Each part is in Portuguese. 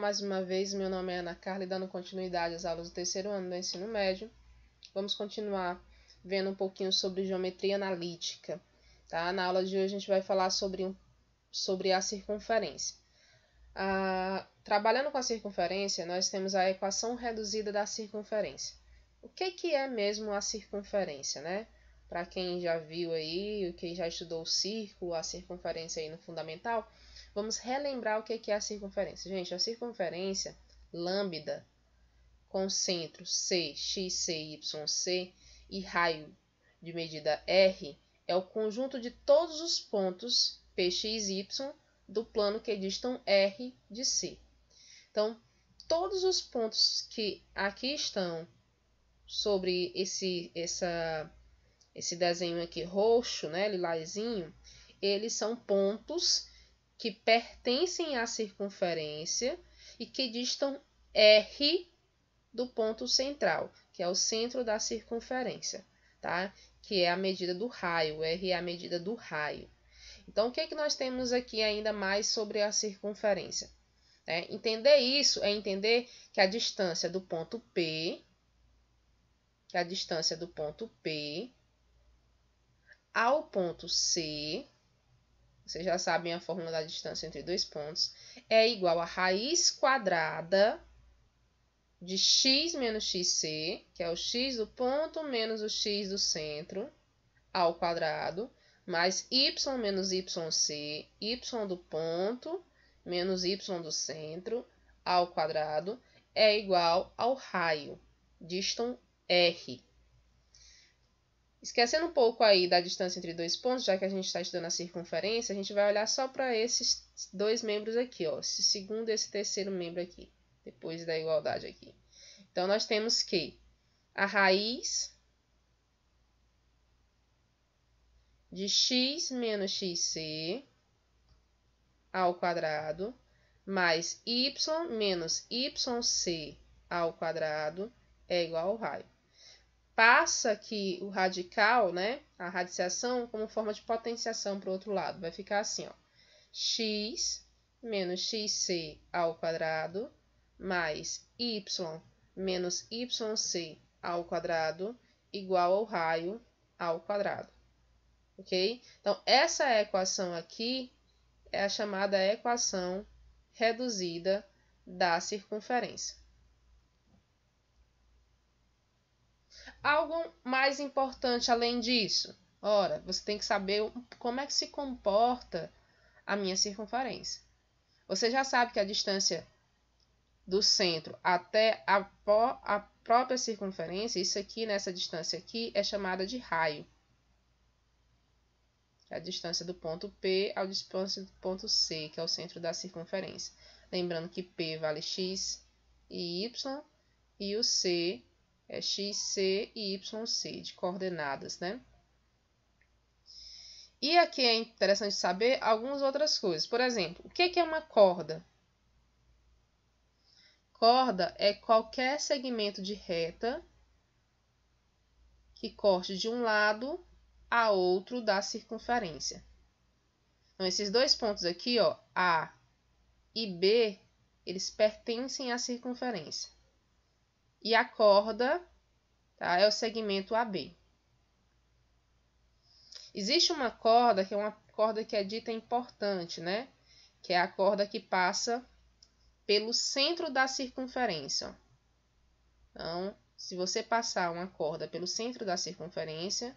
mais uma vez, meu nome é Ana Carla e dando continuidade às aulas do terceiro ano do ensino médio. Vamos continuar vendo um pouquinho sobre geometria analítica, tá? Na aula de hoje a gente vai falar sobre a circunferência. Trabalhando com a circunferência, nós temos a equação reduzida da circunferência. O que é mesmo a circunferência, né? Para quem já viu aí, quem já estudou o círculo, a circunferência aí no fundamental, vamos relembrar o que é a circunferência. Gente, a circunferência lambda com centro C, x, C, y, C e raio de medida R é o conjunto de todos os pontos P, X, Y do plano que distam R de C. Então, todos os pontos que aqui estão sobre esse desenho aqui roxo, né, lilazinho, eles são pontos que pertencem à circunferência e que distam R do ponto central, que é o centro da circunferência, tá? Que é a medida do raio, R é a medida do raio. Então, o que é que nós temos aqui ainda mais sobre a circunferência? Entender isso é entender que a distância do ponto P, ao ponto C, vocês já sabem a fórmula da distância entre dois pontos, é igual a raiz quadrada de x menos xc, que é o x do ponto menos o x do centro, ao quadrado, mais y menos yc, y do ponto menos y do centro, ao quadrado, é igual ao raio, distam R. Esquecendo um pouco aí da distância entre dois pontos, já que a gente está estudando a circunferência, a gente vai olhar só para esses dois membros aqui, ó, esse segundo e esse terceiro membro aqui, depois da igualdade aqui. Então, nós temos que a raiz de x menos xc ao quadrado mais y menos yc ao quadrado é igual ao raio. Passa aqui o radical, né, a radiciação, como forma de potenciação para o outro lado. Vai ficar assim, ó, x menos xc ao quadrado mais y menos yc ao quadrado igual ao raio ao quadrado. Ok? Então, essa equação aqui é a chamada equação reduzida da circunferência. Algo mais importante além disso? Ora, você tem que saber como é que se comporta a minha circunferência. Você já sabe que a distância do centro até a própria circunferência, isso aqui, nessa distância aqui, é chamada de raio. A distância do ponto P ao distância do ponto C, que é o centro da circunferência. Lembrando que P vale x e y, e o C é xc e yc, de coordenadas, né? E aqui é interessante saber algumas outras coisas. Por exemplo, o que é uma corda? Corda é qualquer segmento de reta que corte de um lado a outro da circunferência. Então, esses dois pontos aqui, ó, A e B, eles pertencem à circunferência. E a corda, tá, é o segmento AB. Existe uma corda que é uma corda que é dita importante, né? Que é a corda que passa pelo centro da circunferência. Então, se você passar uma corda pelo centro da circunferência,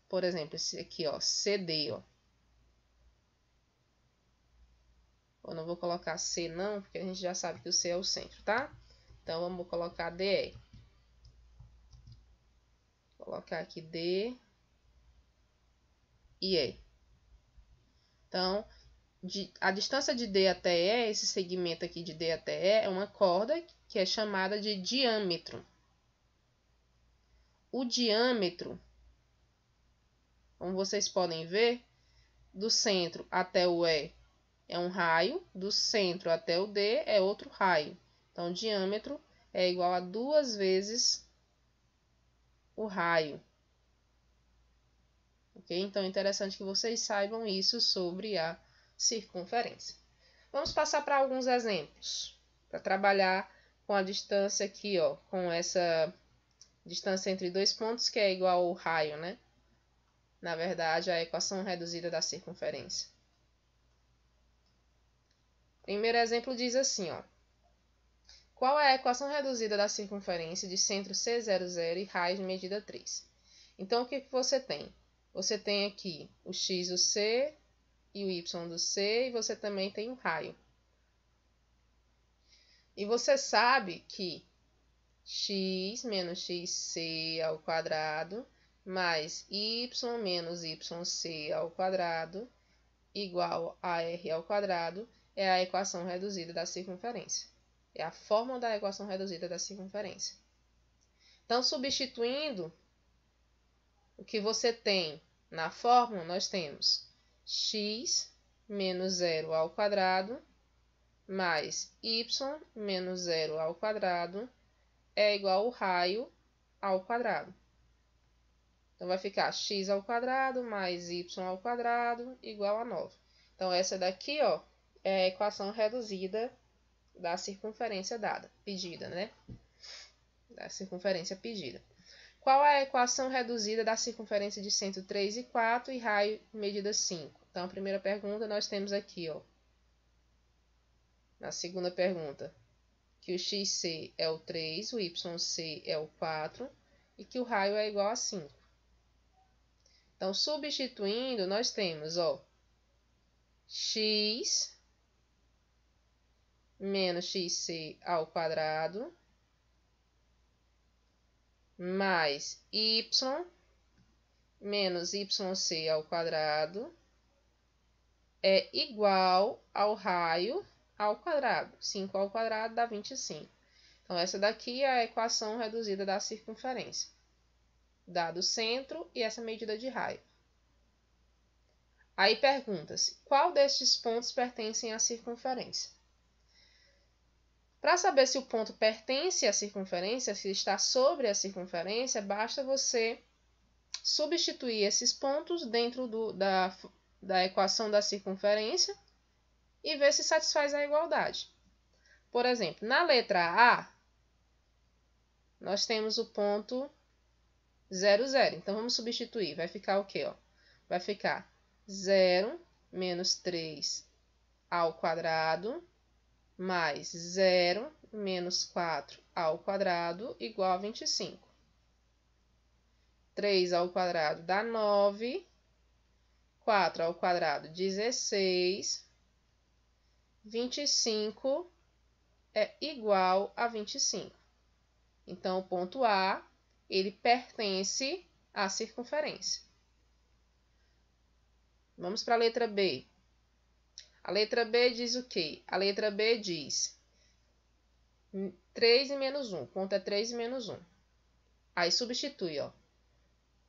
por exemplo, esse aqui, ó, CD, ó. Eu não vou colocar C não, porque a gente já sabe que o C é o centro, tá? Então, vamos colocar DE. Vou colocar aqui D e E. Então, a distância de D até E, esse segmento aqui de D até E, é uma corda que é chamada de diâmetro. O diâmetro, como vocês podem ver, do centro até o E é um raio, do centro até o D é outro raio. Então, o diâmetro é igual a 2 vezes o raio. Ok? Então, é interessante que vocês saibam isso sobre a circunferência. Vamos passar para alguns exemplos. para trabalhar com a distância aqui, ó, com essa distância entre dois pontos que é igual ao raio, né? Na verdade, a equação reduzida da circunferência. Primeiro exemplo diz assim, ó. Qual é a equação reduzida da circunferência de centro C00 e raios de medida 3? Então, o que você tem? Você tem aqui o x do C e o y do C, e você também tem o raio. E você sabe que x menos xc ao quadrado mais y menos yc ao quadrado igual a r ao quadrado é a equação reduzida da circunferência. É a fórmula da equação reduzida da circunferência. Então, substituindo o que você tem na fórmula, nós temos x menos 0 ao quadrado mais y menos 0 ao quadrado é igual ao raio ao quadrado. Então, vai ficar x ao quadrado mais y ao quadrado igual a 9. Então, essa daqui, ó, é a equação reduzida da circunferência dada, pedida, né? Da circunferência pedida. Qual é a equação reduzida da circunferência de centro 3 e 4 e raio medida 5? Então, a primeira pergunta nós temos aqui, ó. Na segunda pergunta, que o xc é o 3, o yc é o 4 e que o raio é igual a 5. Então, substituindo, nós temos, ó, x menos xc ao quadrado mais y menos yc ao quadrado é igual ao raio ao quadrado. 5 ao quadrado dá 25. Então, essa daqui é a equação reduzida da circunferência, dado o centro e essa medida de raio. Aí pergunta-se, qual destes pontos pertencem à circunferência? Para saber se o ponto pertence à circunferência, se está sobre a circunferência, basta você substituir esses pontos dentro da equação da circunferência e ver se satisfaz a igualdade. Por exemplo, na letra A, nós temos o ponto 0, 0. Então, vamos substituir. Vai ficar o quê? Ó? Vai ficar 0 menos 3 ao quadrado mais 0 menos 4 ao quadrado igual a 25. 3 ao quadrado dá 9. 4 ao quadrado, 16. 25 é igual a 25. Então, o ponto A, ele pertence à circunferência. Vamos para a letra B. A letra B diz o quê? A letra B diz 3 e menos 1. O ponto é 3 e menos 1. Aí, substitui, ó.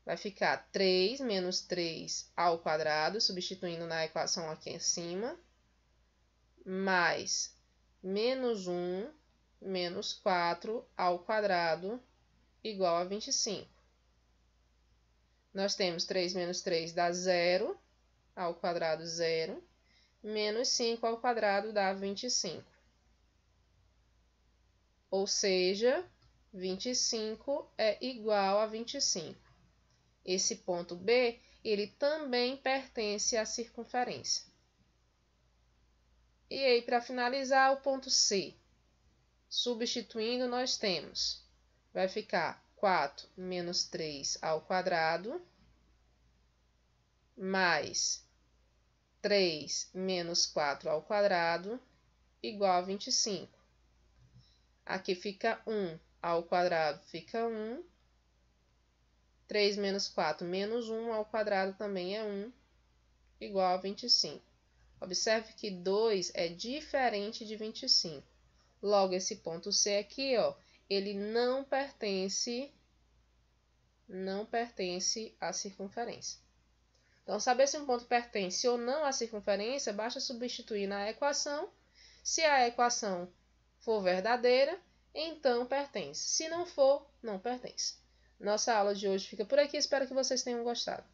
Vai ficar 3 menos 3 ao quadrado, substituindo na equação aqui em cima, mais menos 1 menos 4 ao quadrado igual a 25. Nós temos 3 menos 3 dá 0, ao quadrado 0, menos 5 ao quadrado dá 25. Ou seja, 25 é igual a 25. Esse ponto B, ele também pertence à circunferência. E aí, para finalizar, o ponto C. Substituindo, nós temos, vai ficar 4 menos 3 ao quadrado, mais 3 menos 4 ao quadrado, igual a 25. Aqui fica 1 ao quadrado, fica 1. 3 menos 4 menos 1 ao quadrado também é 1, igual a 25. Observe que 2 é diferente de 25. Logo, esse ponto C aqui, ó, ele não pertence à circunferência. Então, saber se um ponto pertence ou não à circunferência, basta substituir na equação. Se a equação for verdadeira, então pertence. Se não for, não pertence. Nossa aula de hoje fica por aqui. Espero que vocês tenham gostado.